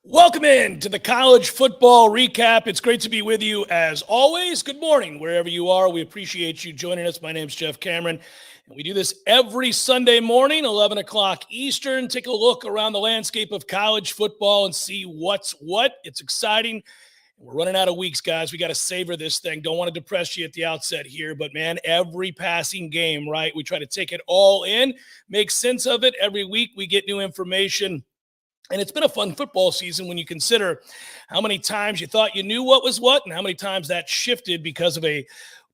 Welcome in to the college football recap. It's great to be with you as always. Good morning, wherever you are. We appreciate you joining us. My name's Jeff Cameron, and we do this every Sunday morning, 11 o'clock Eastern. Take a look around the landscape of college football and see what's what. It's exciting. We're running out of weeks, guys. We got to savor this thing. Don't want to depress you at the outset here, but man, every passing game, right? We try to take it all in, make sense of it. Every week we get new information. And it's been a fun football season when you consider how many times you thought you knew what was what and how many times that shifted because of a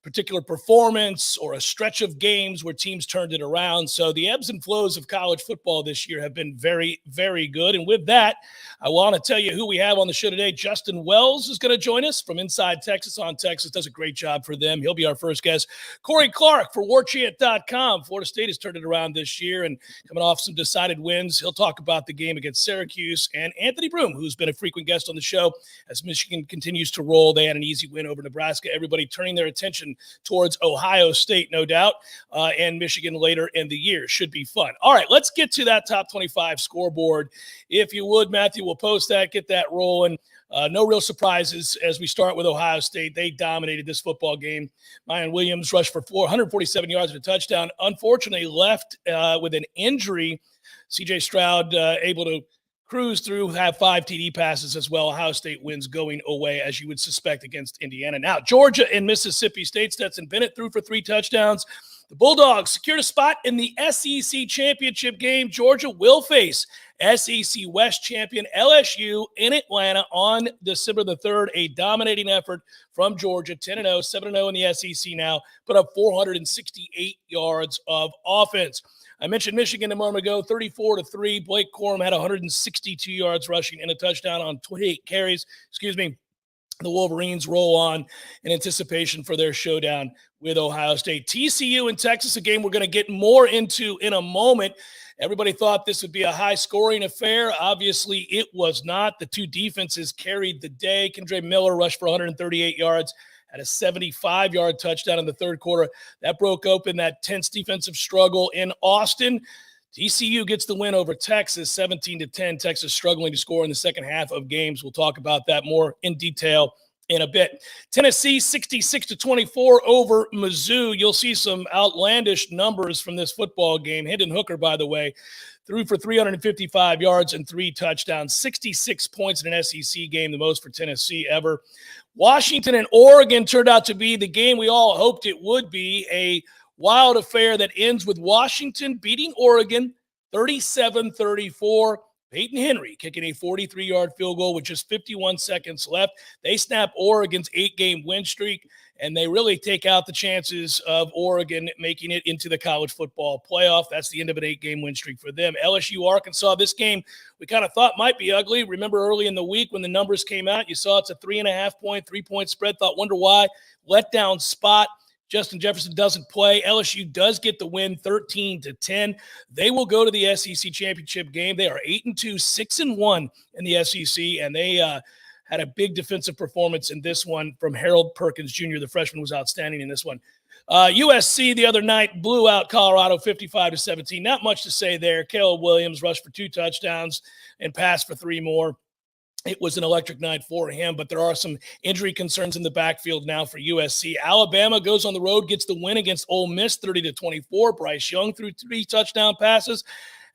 particular performance or a stretch of games where teams turned it around. So the ebbs and flows of college football this year have been very, very good. And with that, I want to tell you who we have on the show today. Justin Wells is going to join us from Inside Texas on Texas. Does a great job for them. He'll be our first guest. Corey Clark for WarChant.com. Florida State has turned it around this year and coming off some decided wins. He'll talk about the game against Syracuse. And Anthony Broom, who's been a frequent guest on the show as Michigan continues to roll. They had an easy win over Nebraska. Everybody turning their attention towards Ohio State, no doubt, and Michigan later in the year. Should be fun. All right, let's get to that top 25 scoreboard. If you would, Matthew, we'll post that, get that rolling. No real surprises as we start with Ohio State. They dominated this football game. Miyan Williams rushed for 447 yards and a touchdown. Unfortunately, left with an injury. C.J. Stroud able to cruise through, have 5 TD passes as well. Ohio State wins going away, as you would suspect, against Indiana. Now, Georgia and Mississippi State. Stetson Bennett threw for 3 touchdowns. The Bulldogs secured a spot in the SEC championship game. Georgia will face SEC West champion LSU in Atlanta on December the 3rd. A dominating effort from Georgia, 10-0, 7-0 in the SEC now, put up 468 yards of offense. I mentioned Michigan a moment ago, 34-3. Blake Corum had 162 yards rushing and a touchdown on 28 carries. The Wolverines roll on in anticipation for their showdown with Ohio State. TCU and Texas, a game we're going to get more into in a moment. Everybody thought this would be a high-scoring affair. Obviously, it was not. The two defenses carried the day. Kendre Miller rushed for 138 yards. Had a 75-yard touchdown in the third quarter. That broke open that tense defensive struggle in Austin. TCU gets the win over Texas, 17-10. Texas struggling to score in the second half of games. We'll talk about that more in detail in a bit. Tennessee, 66-24 over Mizzou. You'll see some outlandish numbers from this football game. Hendon Hooker, by the way, threw for 355 yards and 3 touchdowns, 66 points in an SEC game, the most for Tennessee ever. Washington and Oregon turned out to be the game we all hoped it would be, a wild affair that ends with Washington beating Oregon 37-34. Peyton Henry kicking a 43-yard field goal with just 51 seconds left. They snap Oregon's 8-game win streak, and they really take out the chances of Oregon making it into the college football playoff. That's the end of an 8-game win streak for them. LSU, Arkansas, this game we kind of thought might be ugly. Remember early in the week when the numbers came out, you saw it's a 3.5-point, 3-point spread. Wonder why. Letdown spot. Justin Jefferson doesn't play. LSU does get the win 13-10. They will go to the SEC championship game. They are 8-2, 6-1 in the SEC, and they had a big defensive performance in this one from Harold Perkins Jr. The freshman was outstanding in this one. USC the other night blew out Colorado 55-17. Not much to say there. Caleb Williams rushed for 2 touchdowns and passed for 3 more. It was an electric night for him, but there are some injury concerns in the backfield now for USC. Alabama goes on the road, gets the win against Ole Miss 30-24. Bryce Young threw 3 touchdown passes.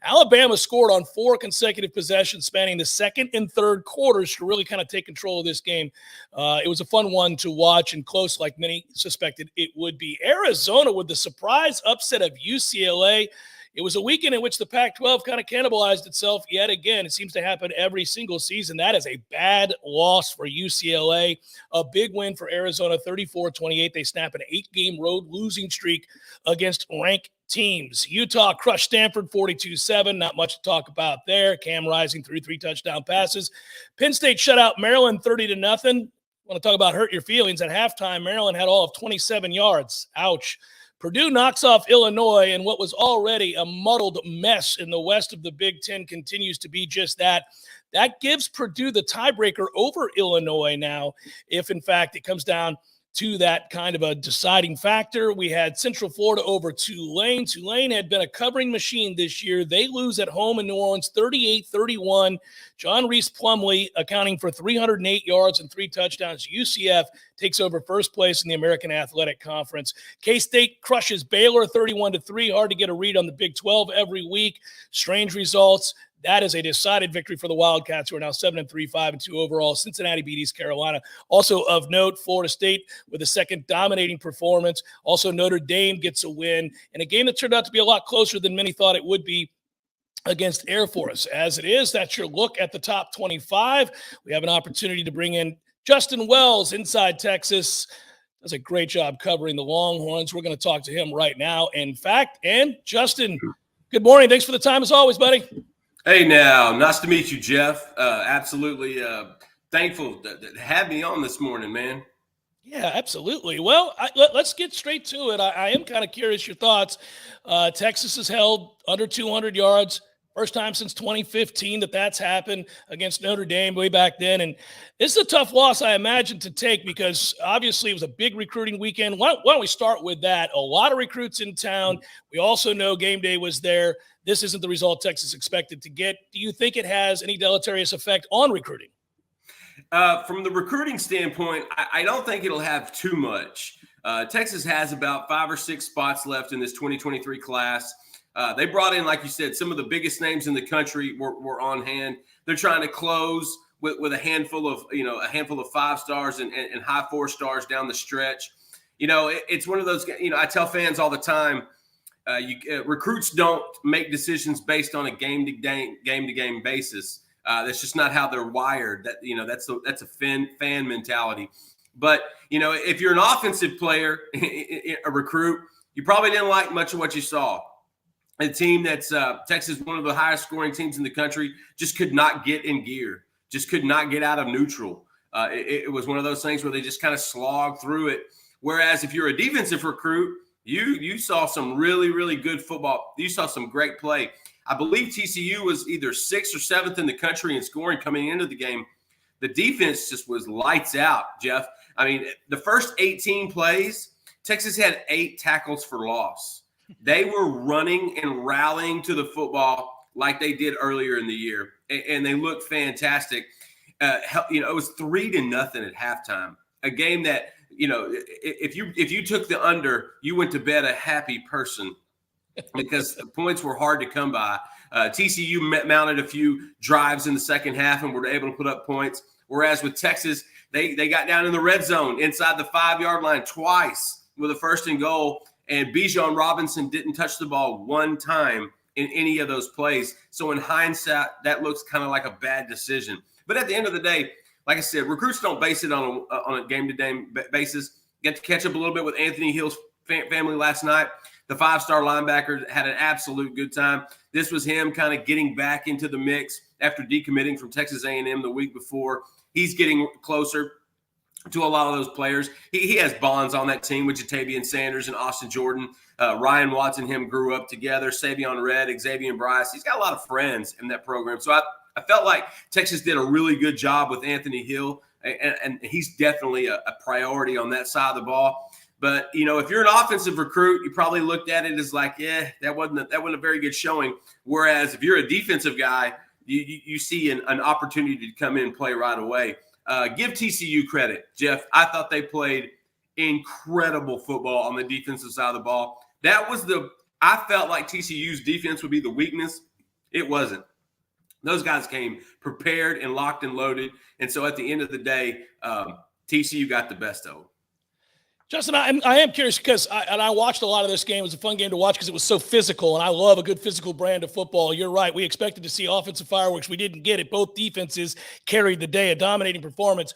Alabama scored on 4 consecutive possessions spanning the second and third quarters to really kind of take control of this game. It was a fun one to watch and close like many suspected it would be. Arizona with the surprise upset of UCLA. It was a weekend in which the Pac-12 kind of cannibalized itself yet again. It seems to happen every single season. That is a bad loss for UCLA. A big win for Arizona, 34-28. They snap an 8-game road losing streak against ranked teams. Utah crushed Stanford 42-7. Not much to talk about there. Cam Rising threw 3 touchdown passes. Penn State shut out Maryland 30-0. Want to talk about hurt your feelings? At halftime, Maryland had all of 27 yards. Ouch. Purdue knocks off Illinois, and what was already a muddled mess in the west of the Big Ten continues to be just that. That gives Purdue the tiebreaker over Illinois now, if in fact it comes down to that kind of a deciding factor. We had Central Florida over Tulane. Tulane had been a covering machine this year. They lose at home in New Orleans 38-31. John Reese Plumlee accounting for 308 yards and 3 touchdowns. UCF takes over first place in the American Athletic Conference. K-State crushes Baylor 31-3. Hard to get a read on the Big 12 every week. Strange results. That is a decided victory for the Wildcats, who are now 7-3, 5-2 overall. Cincinnati beat East Carolina. Also of note, Florida State with a second dominating performance. Also, Notre Dame gets a win in a game that turned out to be a lot closer than many thought it would be against Air Force. As it is, that's your look at the top 25. We have an opportunity to bring in Justin Wells inside Texas. Does a great job covering the Longhorns. We're going to talk to him right now. In fact, and Justin, good morning. Thanks for the time as always, buddy. Hey now, nice to meet you, Jeff. Absolutely thankful to have me on this morning, man. Yeah, absolutely. Well, let's get straight to it. I am kind of curious your thoughts. Texas has held under 200 yards. First time since 2015 that's happened against Notre Dame way back then. And this is a tough loss, I imagine, to take because obviously it was a big recruiting weekend. Why don't we start with that? A lot of recruits in town. We also know game day was there. This isn't the result Texas expected to get. Do you think it has any deleterious effect on recruiting? From the recruiting standpoint, I don't think it'll have too much. Texas has about 5 or 6 spots left in this 2023 class. They brought in, like you said, some of the biggest names in the country were on hand. They're trying to close with a handful of 5 stars and high 4 stars down the stretch. It's one of those. I tell fans all the time, recruits don't make decisions based on a game to game basis. That's just not how they're wired. That's a fan mentality. But if you're an offensive player, a recruit, you probably didn't like much of what you saw. A team that's Texas, one of the highest scoring teams in the country, just could not get in gear, just could not get out of neutral. It was one of those things where they just kind of slogged through it. Whereas if you're a defensive recruit, you saw some really, really good football. You saw some great play. I believe TCU was either 6th or 7th in the country in scoring coming into the game. The defense just was lights out, Jeff. I mean, the first 18 plays, Texas had 8 tackles for loss. They were running and rallying to the football like they did earlier in the year, and they looked fantastic. It was 3-0 at halftime. A game that, if you took the under, you went to bed a happy person because the points were hard to come by. TCU mounted a few drives in the second half and were able to put up points. Whereas with Texas, they got down in the red zone inside the 5-yard line twice with a 1st and goal. And Bijan Robinson didn't touch the ball one time in any of those plays. So in hindsight, that looks kind of like a bad decision. But at the end of the day, like I said, recruits don't base it on a game-to-game basis. Get to catch up a little bit with Anthony Hill's family last night. The 5-star linebacker had an absolute good time. This was him kind of getting back into the mix after decommitting from Texas A&M the week before. He's getting closer to a lot of those players. He has bonds on that team with Jatavian Sanders and Austin Jordan. Ryan Watts and him grew up together. Savion Red, Xavier Bryce. He's got a lot of friends in that program. So I felt like Texas did a really good job with Anthony Hill, and he's definitely a priority on that side of the ball. But, if you're an offensive recruit, you probably looked at it as like, that wasn't a very good showing. Whereas if you're a defensive guy, you see an opportunity to come in and play right away. Give TCU credit, Jeff. I thought they played incredible football on the defensive side of the ball. I felt like TCU's defense would be the weakness. It wasn't. Those guys came prepared and locked and loaded. And so at the end of the day, TCU got the best of them. Justin, I am curious because I watched a lot of this game. It was a fun game to watch because it was so physical, and I love a good physical brand of football. You're right. We expected to see offensive fireworks. We didn't get it. Both defenses carried the day, a dominating performance.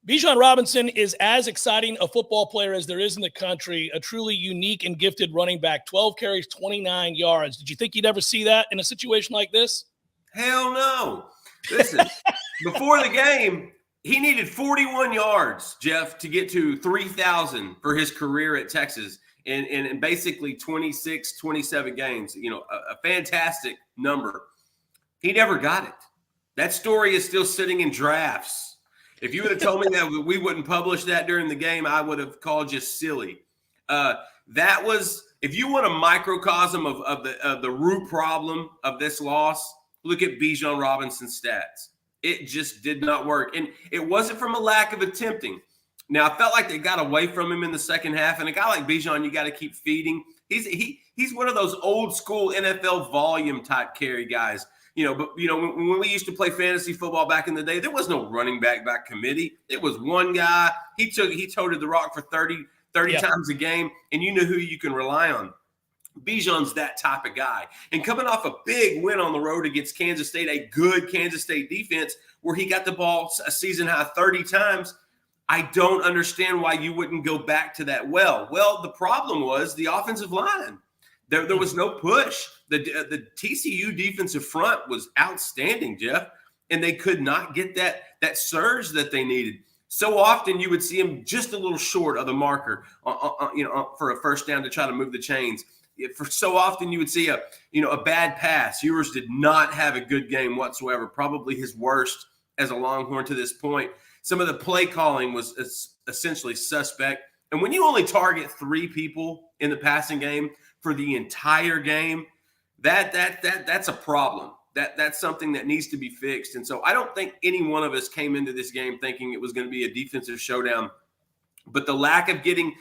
Bijan Robinson is as exciting a football player as there is in the country, a truly unique and gifted running back, 12 carries, 29 yards. Did you think you'd ever see that in a situation like this? Hell no. Listen, before the game, He needed 41 yards, Jeff, to get to 3,000 for his career at Texas in basically 26, 27 games. You know, a fantastic number. He never got it. That story is still sitting in drafts. If you would have told me that we wouldn't publish that during the game, I would have called you silly. That was, if you want a microcosm of the root problem of this loss, look at Bijan Robinson's stats. It just did not work. And it wasn't from a lack of attempting. Now, I felt like they got away from him in the second half. And a guy like Bijan, you got to keep feeding. He's one of those old school NFL volume type carry guys. You know, but, you know, when we used to play fantasy football back in the day, there was no running back by committee. It was one guy. He toted the rock for 30 times a game, and you knew who you can rely on. Bijan's that type of guy. And coming off a big win on the road against Kansas State, a good Kansas State defense where he got the ball a season high 30 times, I don't understand why you wouldn't go back to that well. Well, the problem was the offensive line. There was no push. The TCU defensive front was outstanding, Jeff, and they could not get that surge that they needed. So often you would see him just a little short of the marker, for a first down to try to move the chains. For so often you would see a bad pass. Ewers did not have a good game whatsoever, probably his worst as a Longhorn to this point. Some of the play calling was essentially suspect. And when you only target 3 people in the passing game for the entire game, that's a problem. That's something that needs to be fixed. And so I don't think any one of us came into this game thinking it was going to be a defensive showdown. But the lack of getting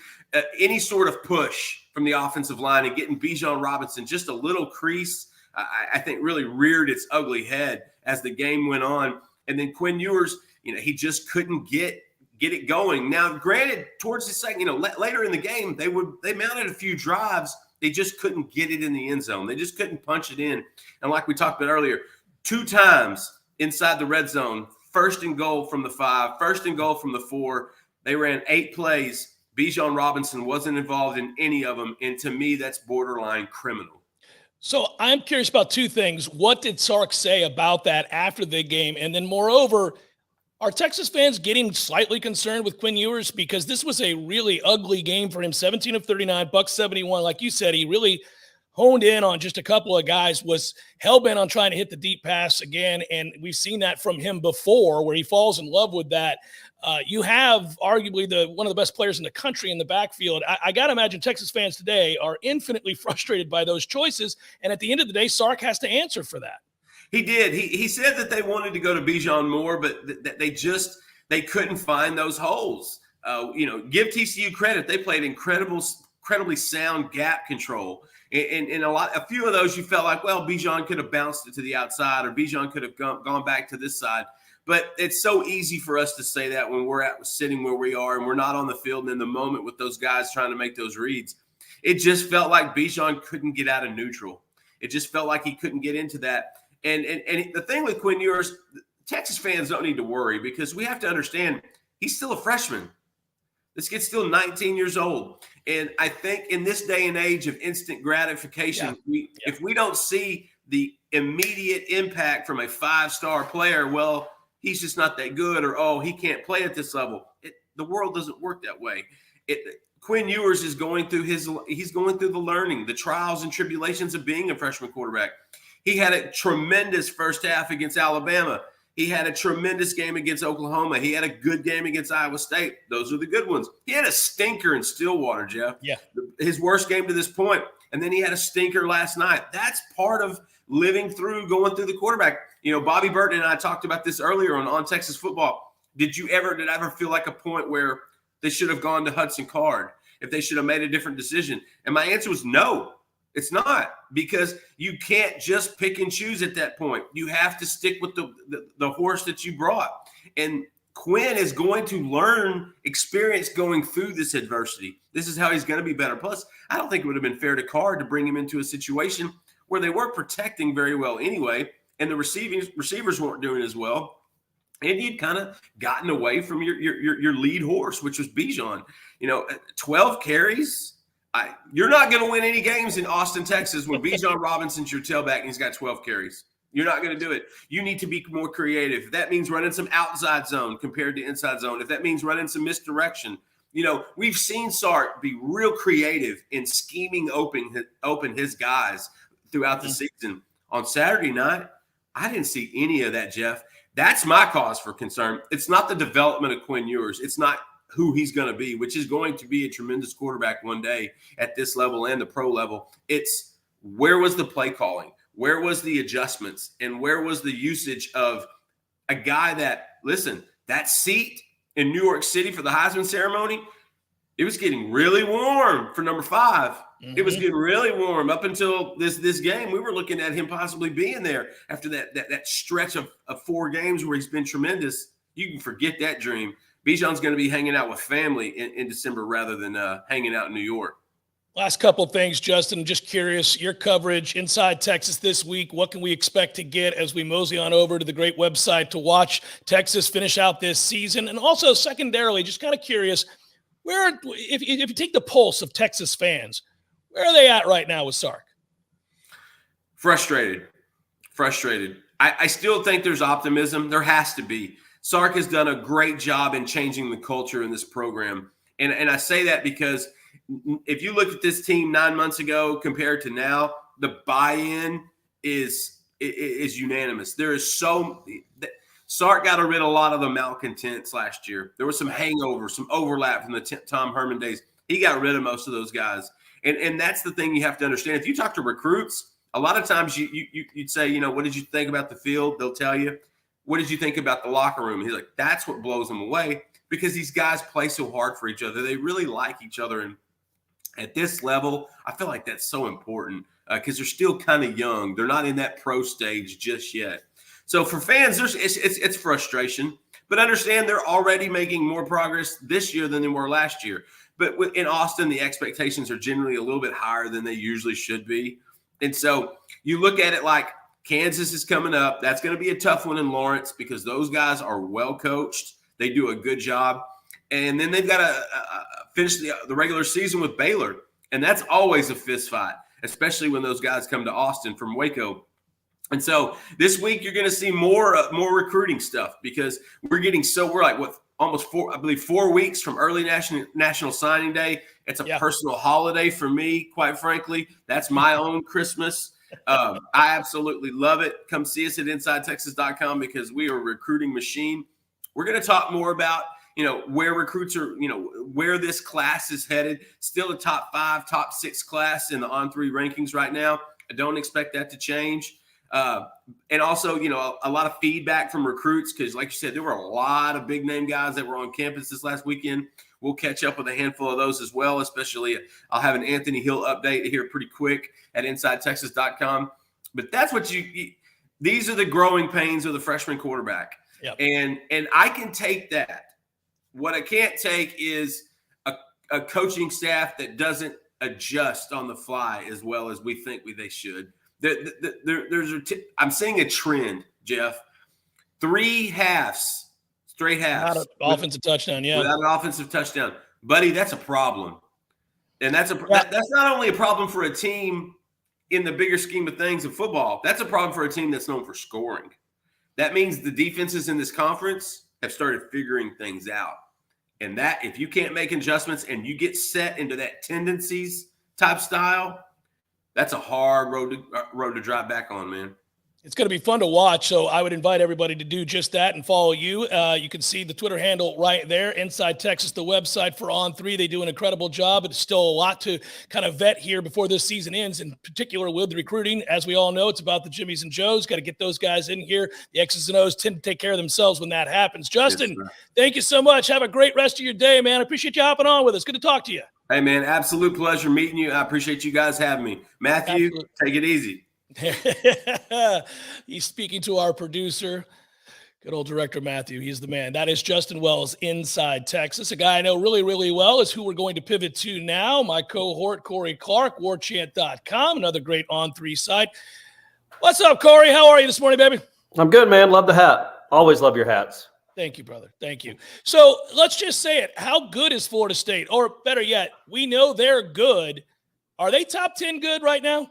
any sort of push from the offensive line and getting Bijan Robinson just a little crease, I think really reared its ugly head as the game went on. And then Quinn Ewers, he just couldn't get it going. Now, granted, towards the second, later in the game, they mounted a few drives. They just couldn't get it in the end zone. They just couldn't punch it in. And like we talked about earlier, 2 times inside the red zone, 1st and goal from the 5, 1st and goal from the 4. They ran 8 plays. Bijan Robinson wasn't involved in any of them. And to me, that's borderline criminal. So I'm curious about 2 things. What did Sark say about that after the game? And then moreover, are Texas fans getting slightly concerned with Quinn Ewers? Because this was a really ugly game for him. 17 of 39, buck 71. Like you said, he really honed in on just a couple of guys, was hell-bent on trying to hit the deep pass again. And we've seen that from him before where he falls in love with that. You have arguably one of the best players in the country in the backfield. I got to imagine Texas fans today are infinitely frustrated by those choices. And at the end of the day, Sark has to answer for that. He did. He said that they wanted to go to Bijan more, but they couldn't find those holes. Give TCU credit. They played incredibly sound gap control. And a few of those you felt like, well, Bijan could have bounced it to the outside or Bijan could have gone back to this side. But it's so easy for us to say that when we're sitting where we are and we're not on the field and in the moment with those guys trying to make those reads. It just felt like Bijan couldn't get out of neutral. It just felt like he couldn't get into that. And the thing with Quinn Ewers, Texas fans don't need to worry because we have to understand he's still a freshman. This kid's still 19 years old. And I think in this day and age of instant gratification, if we don't see the immediate impact from a 5-star player, well, he's just not that good or, oh, he can't play at this level. The world doesn't work that way. Quinn Ewers is going through the learning, the trials and tribulations of being a freshman quarterback. He had a tremendous first half against Alabama. He had a tremendous game against Oklahoma. He had a good game against Iowa State. Those are the good ones. He had a stinker in Stillwater, Jeff. Yeah. His worst game to this point. And then he had a stinker last night. That's part of going through the quarterback. Bobby Burton and I talked about this earlier on Texas football. Did I ever feel like a point where they should have gone to Hudson Card, if they should have made a different decision? And my answer was no. It's not, because you can't just pick and choose at that point. You have to stick with the horse that you brought. And Quinn is going to learn experience going through this adversity. This is how he's going to be better. Plus, I don't think it would have been fair to Card to bring him into a situation where they weren't protecting very well anyway, and the receivers weren't doing as well. And you'd kind of gotten away from your lead horse, which was Bijan. 12 carries. You're not going to win any games in Austin, Texas when Bijan Robinson's your tailback and he's got 12 carries. You're not going to do it. You need to be more creative. If that means running some outside zone compared to inside zone, if that means running some misdirection, we've seen Sark be real creative in scheming open his guys throughout the season. On Saturday night, I didn't see any of that, Jeff. That's my cause for concern. It's not the development of Quinn Ewers. It's not who he's going to be, which is going to be a tremendous quarterback one day at this level and the pro level. It's where was the play calling? Where was the adjustments? And where was the usage of a guy that, listen, that seat in New York City for the Heisman ceremony, it was getting really warm for number 5. It was getting really warm up until this game. We were looking at him possibly being there after that stretch of 4 games where he's been tremendous. You can forget that dream. Bijan's going to be hanging out with family in December rather than hanging out in New York. Last couple of things, Justin. Just curious, your coverage inside Texas this week. What can we expect to get as we mosey on over to the great website to watch Texas finish out this season? And also, secondarily, just kind of curious, if you take the pulse of Texas fans, where are they at right now with Sark? Frustrated. I still think there's optimism. There has to be. Sark has done a great job in changing the culture in this program. And I say that because if you look at this team 9 months ago compared to now, the buy-in is unanimous. There is Sark got rid of a lot of the malcontents last year. There was some hangover, some overlap from the Tom Herman days. He got rid of most of those guys. And that's the thing you have to understand. If you talk to recruits, a lot of times you'd say, what did you think about the field? They'll tell you. What did you think about the locker room? He's like, that's what blows them away because these guys play so hard for each other. They really like each other. And at this level, I feel like that's so important because they're still kind of young. They're not in that pro stage just yet. So for fans, it's frustration. But understand they're already making more progress this year than they were last year. But in Austin, the expectations are generally a little bit higher than they usually should be. And so you look at it like Kansas is coming up. That's going to be a tough one in Lawrence because those guys are well coached. They do a good job. And then they've got to finish the regular season with Baylor. And that's always a fist fight, especially when those guys come to Austin from Waco. And so this week you're going to see more recruiting stuff because we're like almost 4 weeks from early national signing day. It's a personal holiday for me, quite frankly. That's my own Christmas. I absolutely love it. Come see us at InsideTexas.com because we are a recruiting machine. We're going to talk more about, where recruits are, where this class is headed. Still a top 5, top 6 class in the On3 rankings right now. I don't expect that to change. And also, a lot of feedback from recruits because, like you said, there were a lot of big-name guys that were on campus this last weekend. We'll catch up with a handful of those as well, especially I'll have an Anthony Hill update here pretty quick at InsideTexas.com. But that's what these are the growing pains of the freshman quarterback. Yep. And I can take that. What I can't take is a coaching staff that doesn't adjust on the fly as well as we think they should. I'm seeing a trend, Jeff. 3 halves, straight halves. Without an offensive touchdown, Without an offensive touchdown. Buddy, that's a problem. And that's not only a problem for a team in the bigger scheme of things of football. That's a problem for a team that's known for scoring. That means the defenses in this conference have started figuring things out. And that if you can't make adjustments and you get set into that tendencies type style, that's a hard road to drive back on, man. It's going to be fun to watch, so I would invite everybody to do just that and follow you. You can see the Twitter handle right there, Inside Texas, the website for On3. They do an incredible job. It's still a lot to kind of vet here before this season ends, in particular with the recruiting. As we all know, it's about the Jimmies and Joes. Got to get those guys in here. The X's and O's tend to take care of themselves when that happens. Justin, thank you so much. Have a great rest of your day, man. I appreciate you hopping on with us. Good to talk to you. Hey, man, absolute pleasure meeting you. I appreciate you guys having me. Matthew, Take it easy. He's speaking to our producer, good old director Matthew. He's the man. That is Justin Wells, Inside Texas. A guy I know really, really well is who we're going to pivot to now. My cohort, Corey Clark, warchant.com, another great On3 site. What's up, Corey? How are you this morning, baby? I'm good, man. Love the hat. Always love your hats. Thank you, brother. Thank you. So let's just say it. How good is Florida State? Or better yet, we know they're good. Are they top 10 good right now?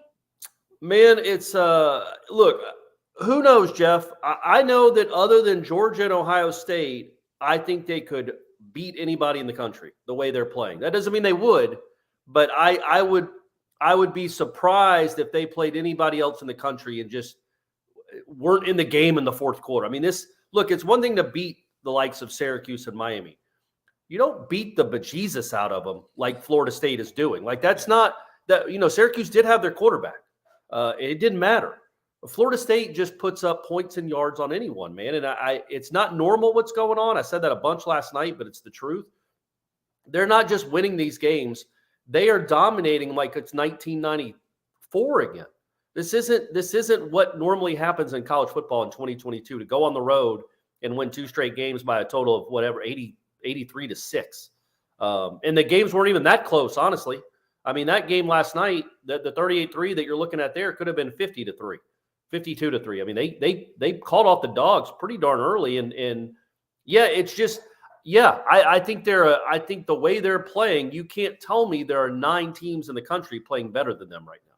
Man, it's look, Who knows, Jeff? I know that other than Georgia and Ohio State, I think they could beat anybody in the country the way they're playing. That doesn't mean they would, but I would be surprised if they played anybody else in the country and just weren't in the game in the fourth quarter. I mean, it's one thing to beat the likes of Syracuse and Miami. You don't beat the bejesus out of them like Florida State is doing. Like that's not that, Syracuse did have their quarterback. It didn't matter. Florida State just puts up points and yards on anyone, man. And it's not normal what's going on. I said that a bunch last night, but it's the truth. They're not just winning these games. They are dominating like it's 1994 again. This isn't what normally happens in college football in 2022, to go on the road and win 2 straight games by a total of whatever, 83-6. And the games weren't even that close, honestly. I mean, that game last night, the 38-3 that you're looking at there could have been 50-3. 52-3. I mean, they called off the Dogs pretty darn early, and yeah, it's just I think I think the way they're playing, you can't tell me there are 9 teams in the country playing better than them right now.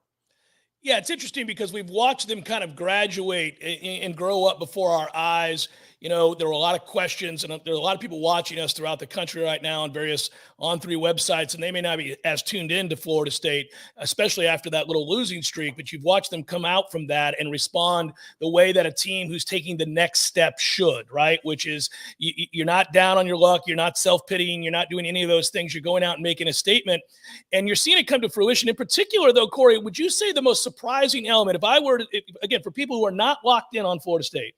Yeah, it's interesting because we've watched them kind of graduate and grow up before our eyes. There were a lot of questions, and there are a lot of people watching us throughout the country right now on various On3 websites, and they may not be as tuned in to Florida State, especially after that little losing streak, but you've watched them come out from that and respond the way that a team who's taking the next step should, right? Which is you're not down on your luck, you're not self-pitying, you're not doing any of those things, you're going out and making a statement, and you're seeing it come to fruition. In particular, though, Corey, would you say the most surprising element, if I were to, again, for people who are not locked in on Florida State,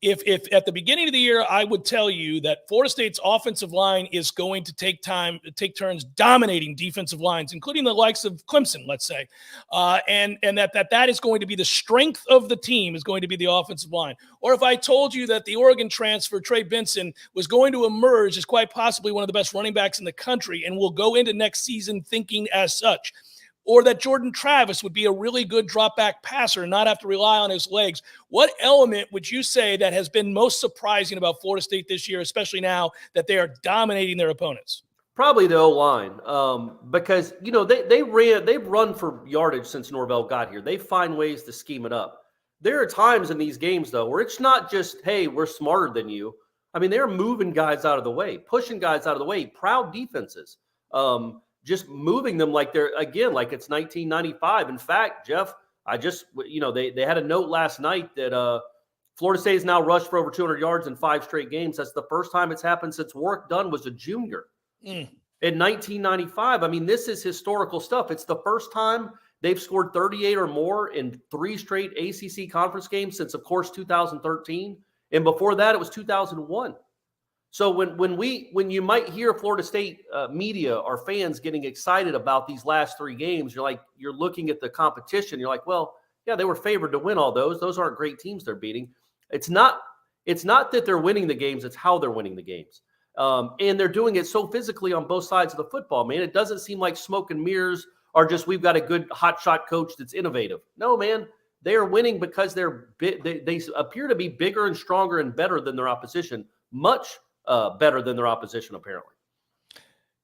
if at the beginning of the year, I would tell you that Florida State's offensive line is going to take turns dominating defensive lines, including the likes of Clemson, let's say, and that is going to be the strength of the team, is going to be the offensive line. Or if I told you that the Oregon transfer, Trey Benson, was going to emerge as quite possibly one of the best running backs in the country and will go into next season thinking as such, or that Jordan Travis would be a really good drop-back passer and not have to rely on his legs. What element would you say that has been most surprising about Florida State this year, especially now that they are dominating their opponents? Probably the O-line, because they've run for yardage since Norvell got here. They find ways to scheme it up. There are times in these games, though, where it's not just, hey, we're smarter than you. I mean, they're moving guys out of the way, pushing guys out of the way, proud defenses. Just moving them like they're, again, like it's 1995. In fact, Jeff, they had a note last night that Florida State has now rushed for over 200 yards in 5 straight games. That's the first time it's happened since Warwick Dunn was a junior in 1995. I mean, this is historical stuff. It's the first time they've scored 38 or more in 3 straight ACC conference games since, of course, 2013. And before that, it was 2001. So when you might hear Florida State media or fans getting excited about these last 3 games, you're looking at the competition. You're like, well, yeah, they were favored to win all those. Those aren't great teams they're beating. It's not that they're winning the games. It's how they're winning the games. And they're doing it so physically on both sides of the football, man. It doesn't seem like smoke and mirrors are just, we've got a good hotshot coach that's innovative. No, man. They are winning because they appear to be bigger and stronger and better than their opposition. Much better than their opposition, apparently.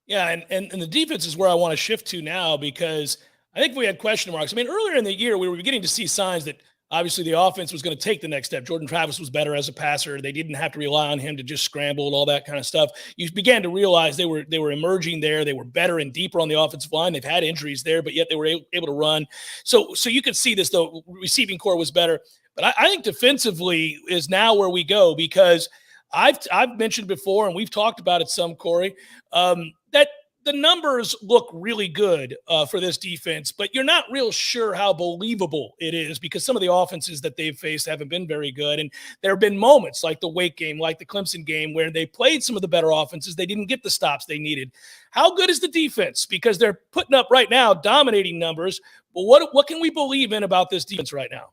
Yeah, and the defense is where I want to shift to now, because I think we had question marks. I mean, earlier in the year, we were beginning to see signs that obviously the offense was going to take the next step. Jordan Travis was better as a passer. They didn't have to rely on him to just scramble and all that kind of stuff. You began to realize they were emerging there. They were better and deeper on the offensive line. They've had injuries there, but yet they were able to run. So you could see this, though. Receiving core was better. But I think defensively is now where we go, because I've mentioned before, and we've talked about it some, Corey, that the numbers look really good for this defense, but you're not real sure how believable it is, because some of the offenses that they've faced haven't been very good. And there have been moments like the Wake game, like the Clemson game, where they played some of the better offenses. They didn't get the stops they needed. How good is the defense? Because they're putting up right now dominating numbers. But what can we believe in about this defense right now?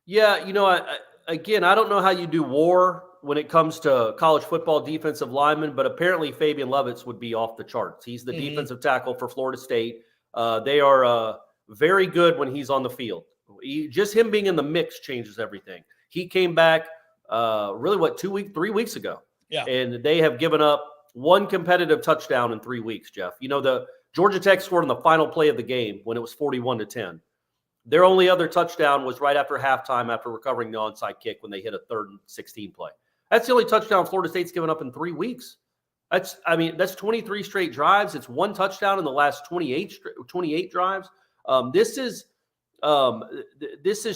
Yeah, I don't know how you do WAR when it comes to college football defensive linemen, but apparently Fabian Lovitz would be off the charts. He's the defensive tackle for Florida State. They are very good when he's on the field. Just him being in the mix changes everything. He came back really 3 weeks ago. Yeah. And they have given up 1 competitive touchdown in 3 weeks, Jeff. The Georgia Tech scored on the final play of the game when it was 41-10. Their only other touchdown was right after halftime after recovering the onside kick when they hit a 3rd and 16 play. That's the only touchdown Florida State's given up in 3 weeks. That's 23 straight drives. It's 1 touchdown in the last 28 drives. This is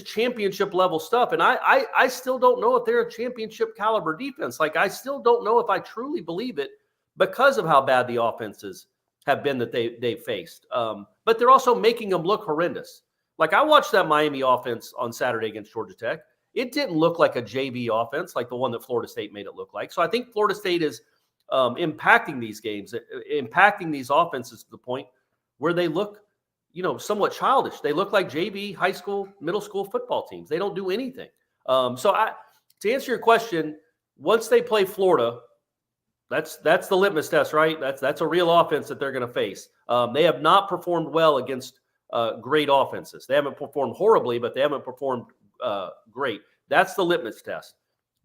championship level stuff. And I still don't know if they're a championship caliber defense. Like, I still don't know if I truly believe it because of how bad the offenses have been that they faced. But they're also making them look horrendous. Like, I watched that Miami offense on Saturday against Georgia Tech. It didn't look like a JV offense like the one that Florida State made it look like. So I think Florida State is impacting these games, impacting these offenses to the point where they look, somewhat childish. They look like JV, high school, middle school football teams. They don't do anything. To answer your question, once they play Florida, that's the litmus test, right? That's a real offense that they're going to face. They have not performed well against great offenses. They haven't performed horribly, but they haven't performed great. That's the litmus test.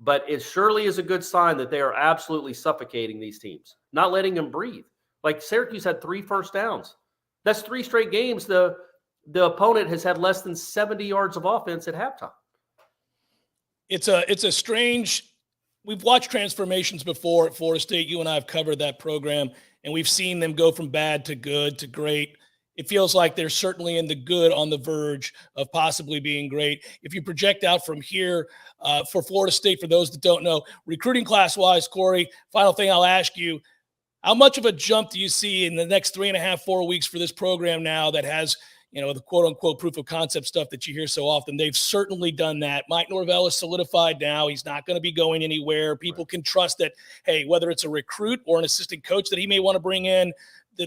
But it surely is a good sign that they are absolutely suffocating these teams, not letting them breathe. Like, Syracuse had 3 first downs. That's 3 straight games. The opponent has had less than 70 yards of offense at halftime. It's a strange. We've watched transformations before at Florida State. You and I have covered that program, and we've seen them go from bad to good to great. It feels like they're certainly in the good, on the verge of possibly being great. If you project out from here for Florida State, for those that don't know, recruiting class-wise, Corey, final thing I'll ask you, how much of a jump do you see in the next 3.5, 4 weeks for this program now that has, the quote-unquote proof of concept stuff that you hear so often? They've certainly done that. Mike Norvell is solidified now. He's not going to be going anywhere. People can trust that, hey, whether it's a recruit or an assistant coach that he may want to bring in,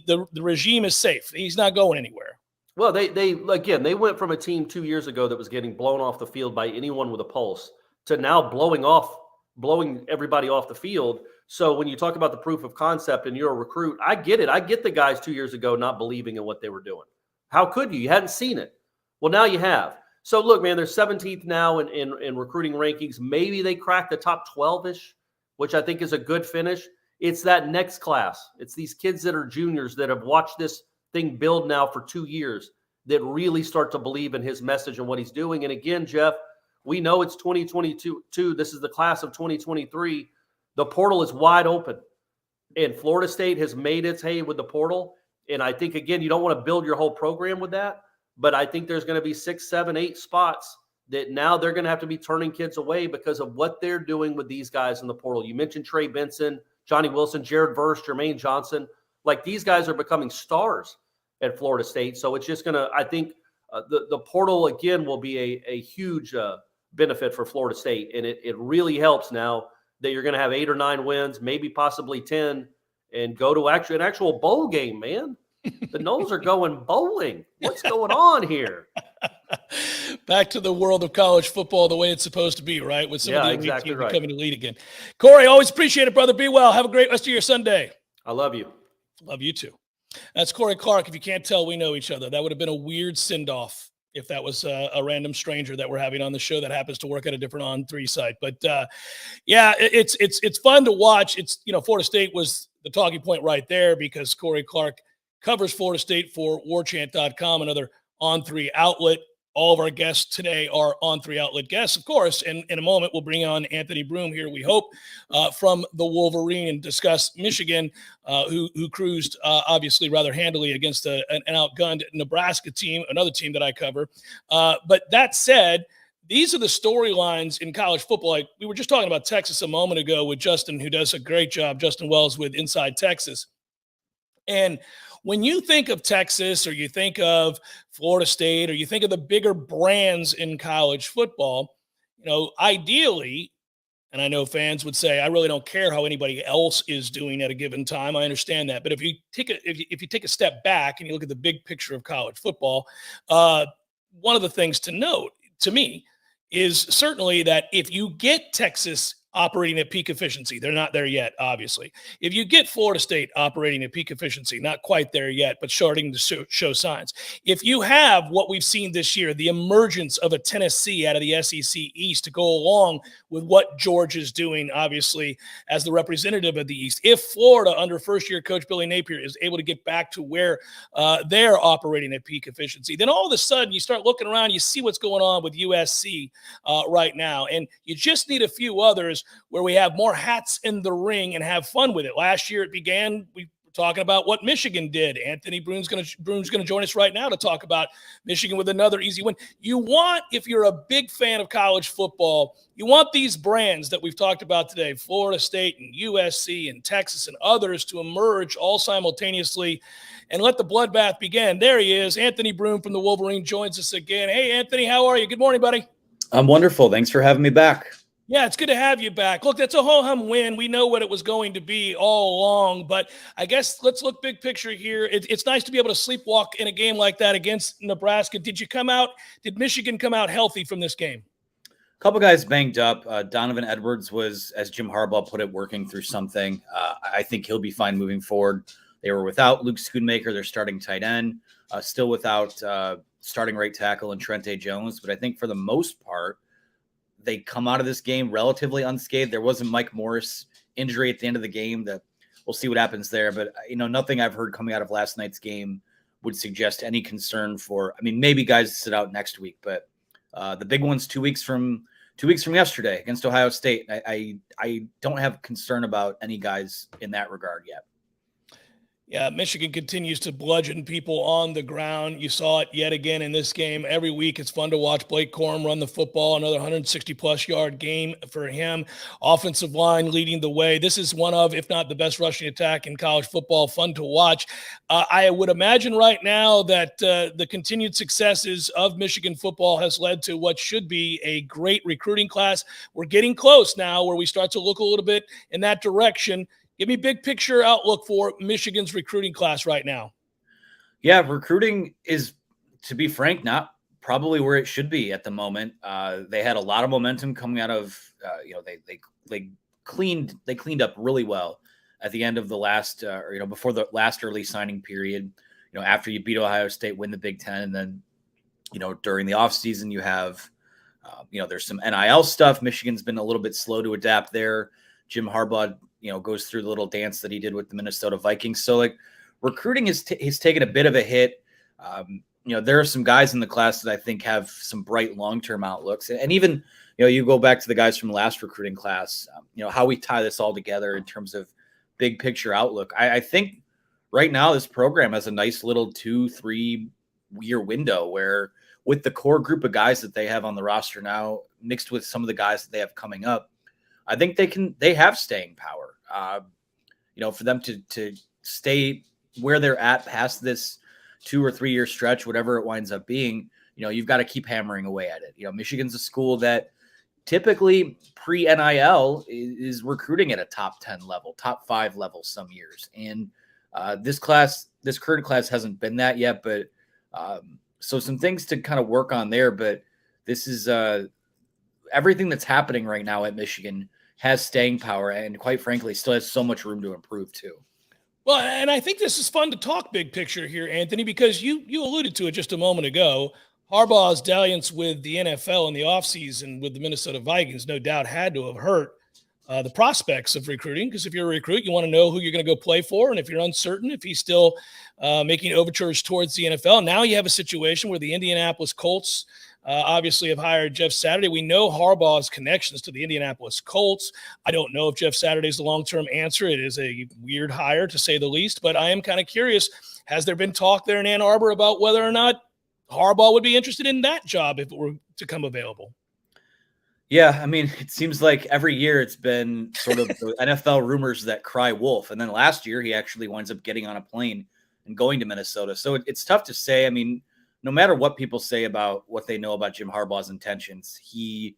the regime is safe. He's not going anywhere. Well, they went from a team 2 years ago that was getting blown off the field by anyone with a pulse to now blowing everybody off the field. So when you talk about the proof of concept and you're a recruit, I get it. I get the guys 2 years ago not believing in what they were doing. How could you? You hadn't seen it. Well, now you have. So look, man, they're 17th now in recruiting rankings. Maybe they crack the top 12-ish, which I think is a good finish. It's that next class. It's these kids that are juniors that have watched this thing build now for 2 years that really start to believe in his message and what he's doing. And again, Jeff, we know it's 2022. This is the class of 2023. The portal is wide open. And Florida State has made its hay with the portal. And I think, again, you don't want to build your whole program with that. But I think there's going to be 6, 7, 8 spots that now they're going to have to be turning kids away because of what they're doing with these guys in the portal. You mentioned Trey Benson, Johnny Wilson, Jared Verse, Jermaine Johnson. Like, these guys are becoming stars at Florida State. So it's just going to, I think, the portal, again, will be a huge benefit for Florida State. And it really helps now that you're going to have 8 or 9 wins, maybe possibly 10, and go to an actual bowl game, man. The Noles are going bowling. What's going on here? Back to the world of college football the way it's supposed to be, right? With some of the elite exactly teams right. becoming elite again. Corey, always appreciate it, brother. Be well. Have a great rest of your Sunday. I love you. Love you too. That's Corey Clark. If you can't tell, we know each other. That would have been a weird send-off if that was a random stranger that we're having on the show that happens to work at a different On3 site. But it's fun to watch. It's, Florida State was the talking point right there because Corey Clark covers Florida State for warchant.com, another On3 outlet. All of our guests today are On3 outlet guests, of course. And in a moment, we'll bring on Anthony Broom here, we hope, from the Wolverine and discuss Michigan, who cruised obviously rather handily against an outgunned Nebraska team, another team that I cover. But that said, these are the storylines in college football. Like we were just talking about Texas a moment ago with Justin, who does a great job, Justin Wells with Inside Texas. And when you think of Texas or you think of Florida State or you think of the bigger brands in college football, ideally, and I know fans would say, I really don't care how anybody else is doing at a given time. I understand that. But if you take a step back and you look at the big picture of college football, one of the things to note to me is certainly that if you get Texas operating at peak efficiency. They're not there yet, obviously. If you get Florida State operating at peak efficiency, not quite there yet, but starting to show signs. If you have what we've seen this year, the emergence of a Tennessee out of the SEC East to go along with what Georgia's doing, obviously, as the representative of the East. If Florida, under first-year coach Billy Napier, is able to get back to where they're operating at peak efficiency, then all of a sudden you start looking around, you see what's going on with USC right now, and you just need a few others where we have more hats in the ring and have fun with it. Last year it began, we were talking about what Michigan did. Anthony Broom's going to join us right now to talk about Michigan with another easy win. You want, if you're a big fan of college football, you want these brands that we've talked about today, Florida State and USC and Texas and others, to emerge all simultaneously and let the bloodbath begin. There he is. Anthony Broom from the Wolverine joins us again. Hey, Anthony, how are you? Good morning, buddy. I'm wonderful. Thanks for having me back. Yeah, it's good to have you back. Look, that's a ho-hum win. We know what it was going to be all along, but I guess let's look big picture here. It's nice to be able to sleepwalk in a game like that against Nebraska. Did Michigan come out healthy from this game? A couple guys banged up. Donovan Edwards was, as Jim Harbaugh put it, working through something. I think he'll be fine moving forward. They were without Luke Schoonmaker, their starting tight end, still without starting right tackle and Trente Jones. But I think for the most part, they come out of this game relatively unscathed. There wasn't Mike Morris injury at the end of the game. That we'll see what happens there. But, nothing I've heard coming out of last night's game would suggest any concern for, maybe guys sit out next week. But the big one's 2 weeks from yesterday against Ohio State. I don't have concern about any guys in that regard yet. Yeah, Michigan continues to bludgeon people on the ground. You saw it yet again in this game. Every week it's fun to watch Blake Corum run the football, another 160-plus yard game for him. Offensive line leading the way. This is one of, if not the best rushing attack in college football. Fun to watch. I would imagine right now that the continued successes of Michigan football has led to what should be a great recruiting class. We're getting close now where we start to look a little bit in that direction. Give me big picture outlook for Michigan's recruiting class right now. Yeah, recruiting is, to be frank, not probably where it should be at the moment. They had a lot of momentum coming out of, they cleaned up really well at the end of the last, before the last early signing period. After you beat Ohio State, win the Big Ten, and then, during the offseason, you have, there's some NIL stuff. Michigan's been a little bit slow to adapt there. Jim Harbaugh, goes through the little dance that he did with the Minnesota Vikings. So recruiting has taken a bit of a hit. There are some guys in the class that I think have some bright long-term outlooks. And even, you go back to the guys from the last recruiting class, how we tie this all together in terms of big picture outlook. I think right now this program has a nice little 2-3 year window where with the core group of guys that they have on the roster now, mixed with some of the guys that they have coming up, I think they have staying power. For them to stay where they're at past this 2 or 3 year stretch, whatever it winds up being, you've got to keep hammering away at it. Michigan's a school that typically pre-NIL is recruiting at a top 10 level, top 5 level some years. And this current class hasn't been that yet, but so some things to kind of work on there. But this is everything that's happening right now at Michigan has staying power and, quite frankly, still has so much room to improve too. Well, and I think this is fun to talk big picture here, Anthony, because you alluded to it just a moment ago. Harbaugh's dalliance with the NFL in the offseason with the Minnesota Vikings no doubt had to have hurt the prospects of recruiting, because if you're a recruit, you want to know who you're going to go play for, and if you're uncertain, if he's still making overtures towards the NFL. Now you have a situation where the Indianapolis Colts obviously have hired Jeff Saturday. We know Harbaugh's connections to the Indianapolis Colts. I don't know if Jeff Saturday is the long-term answer. It is a weird hire, to say the least, but I am kind of curious. Has there been talk there in Ann Arbor about whether or not Harbaugh would be interested in that job if it were to come available? Yeah, it seems like every year it's been sort of the NFL rumors that cry wolf. And then last year he actually winds up getting on a plane and going to Minnesota. So it's tough to say. No matter what people say about what they know about Jim Harbaugh's intentions, he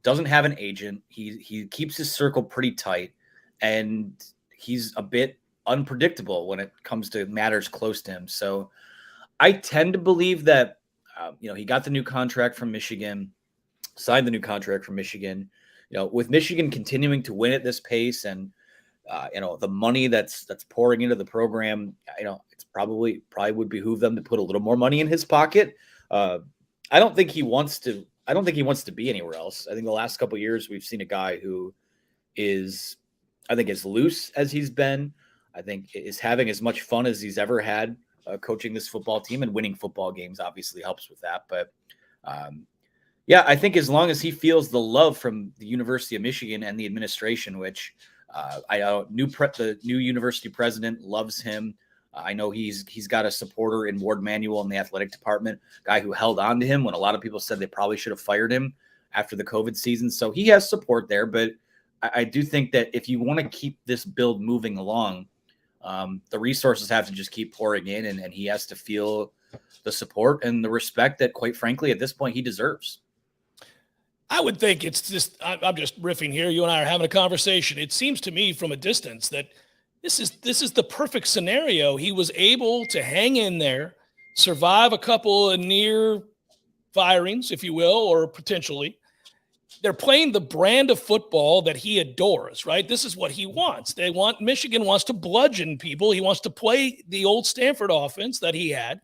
doesn't have an agent. He keeps his circle pretty tight, and he's a bit unpredictable when it comes to matters close to him. So I tend to believe that, he got the new contract from Michigan, signed the new contract from Michigan. with Michigan continuing to win at this pace and the money that's pouring into the program, it's probably would behoove them to put a little more money in his pocket. I don't think he wants to. I don't think he wants to be anywhere else. I think the last couple of years we've seen a guy who is, I think, as loose as he's been. I think is having as much fun as he's ever had coaching this football team, and winning football games obviously helps with that. But I think as long as he feels the love from the University of Michigan and the administration, which the new university president loves him. I know he's got a supporter in Ward Manuel in the athletic department, guy who held on to him when a lot of people said they probably should have fired him after the COVID season. So he has support there, but I do think that if you want to keep this build moving along, the resources have to just keep pouring in, and he has to feel the support and the respect that, quite frankly, at this point he deserves. I would think it's just, I'm just riffing here. You and I are having a conversation. It seems to me from a distance that this is the perfect scenario. He was able to hang in there, survive a couple of near firings, if you will, or potentially. They're playing the brand of football that he adores, right? This is what he wants. Michigan wants to bludgeon people. He wants to play the old Stanford offense that he had.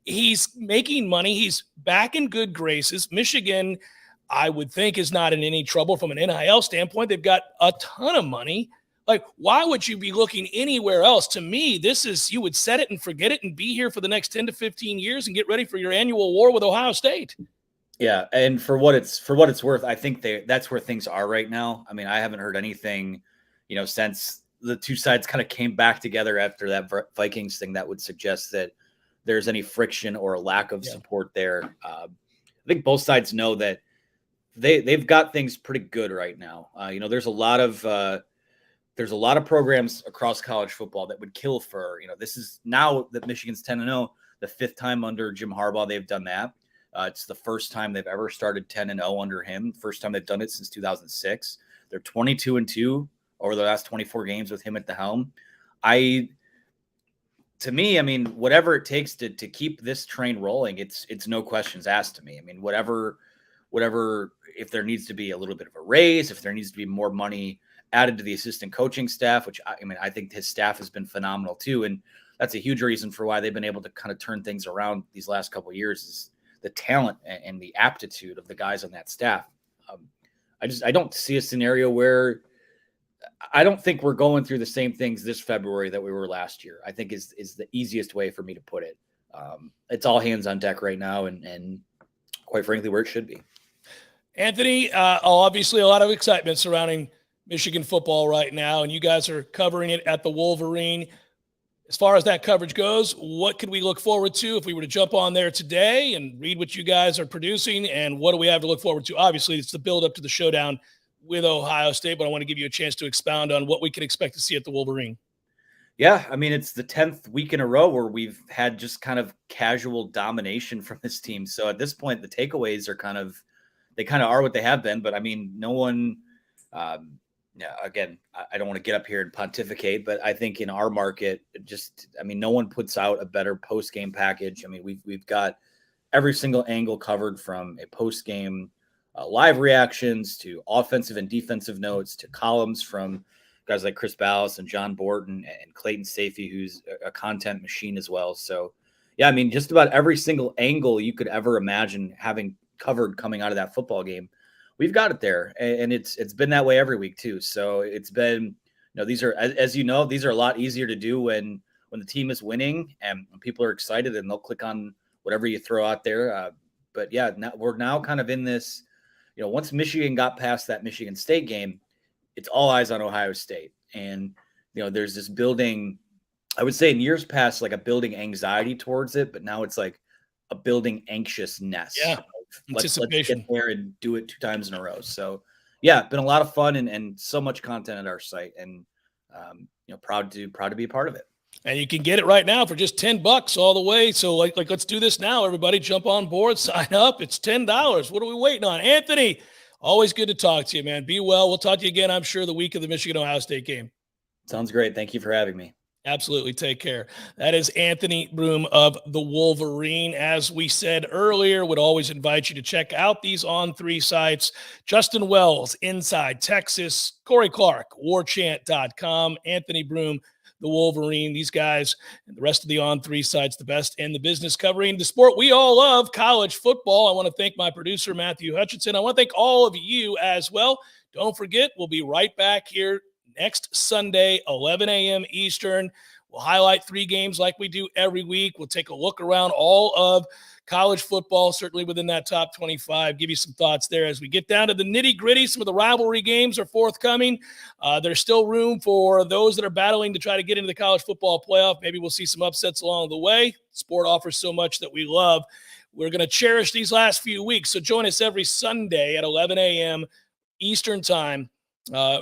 He's making money. He's back in good graces. Michigan, I would think, is not in any trouble from an NIL standpoint. They've got a ton of money. Like, why would you be looking anywhere else? To me, you would set it and forget it and be here for the next 10 to 15 years and get ready for your annual war with Ohio State. Yeah, and for what it's worth, I think that's where things are right now. I mean, I haven't heard anything, since the two sides kind of came back together after that Vikings thing that would suggest that there's any friction or a lack of support there. I think both sides know that they've got things pretty good right now. There's a lot of programs across college football that would kill for, this is now that Michigan's 10-0, the fifth time under Jim Harbaugh they've done that. It's the first time they've ever started 10-0 under him. First time they've done it since 2006. They're 22-2 over the last 24 games with him at the helm. To me, I mean, whatever it takes to keep this train rolling, it's no questions asked to me. I mean, whatever, if there needs to be a little bit of a raise, if there needs to be more money added to the assistant coaching staff, which I think his staff has been phenomenal too. And that's a huge reason for why they've been able to kind of turn things around these last couple of years is the talent and the aptitude of the guys on that staff. I don't see a scenario where I don't think we're going through the same things this February that we were last year. I think is the easiest way for me to put it. It's all hands on deck right now, and quite frankly, where it should be. Anthony, obviously a lot of excitement surrounding Michigan football right now, and you guys are covering it at the Wolverine. As far as that coverage goes, what could we look forward to if we were to jump on there today and read what you guys are producing, and what do we have to look forward to? Obviously, it's the build up to the showdown with Ohio State, but I want to give you a chance to expound on what we can expect to see at the Wolverine. Yeah, I mean, it's the 10th week in a row where we've had just kind of casual domination from this team. So at this point, the takeaways are they are what they have been. But I mean, no one, again, I don't want to get up here and pontificate, but I think in our market, no one puts out a better post-game package. I mean, we've got every single angle covered, from a post-game live reactions to offensive and defensive notes to columns from guys like Chris Ballas and John Borton and Clayton Safey, who's a content machine as well. So, yeah, I mean, just about every single angle you could ever imagine having covered coming out of that football game, we've got it there. And it's been that way every week too. So it's been, these are, as you know, these are a lot easier to do when the team is winning and people are excited and they'll click on whatever you throw out there. But yeah, we're now kind of in this, once Michigan got past that Michigan State game, it's all eyes on Ohio State. And, there's this building, I would say in years past, like a building anxiety towards it, but now it's like a building anxiousness. Yeah. Let's get there and do it 2 times in a row. So yeah, been a lot of fun and so much content at our site, and, proud to be a part of it. And you can get it right now for just $10 all the way. So like let's do this now. Everybody jump on board, sign up. It's $10. What are we waiting on? Anthony, always good to talk to you, man. Be well. We'll talk to you again, I'm sure, the week of the Michigan-Ohio State game. Sounds great. Thank you for having me. Absolutely. Take care. That is Anthony Broom of the Wolverine. As we said earlier, would always invite you to check out these On3 sites. Justin Wells, Inside Texas, Corey Clark, warchant.com, Anthony Broom, the Wolverine. These guys and the rest of the On3 sites, the best in the business covering the sport we all love, college football. I want to thank my producer, Matthew Hutchinson. I want to thank all of you as well. Don't forget, we'll be right back here next Sunday, 11 a.m. Eastern. We'll highlight 3 games like we do every week. We'll take a look around all of college football, certainly within that top 25. Give you some thoughts there as we get down to the nitty-gritty. Some of the rivalry games are forthcoming. There's still room for those that are battling to try to get into the college football playoff. Maybe we'll see some upsets along the way. Sport offers so much that we love. We're going to cherish these last few weeks, so join us every Sunday at 11 a.m. Eastern time.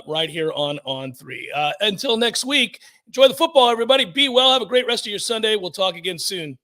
Right here on On3. Until next week, enjoy the football, everybody. Be well. Have a great rest of your Sunday. We'll talk again soon.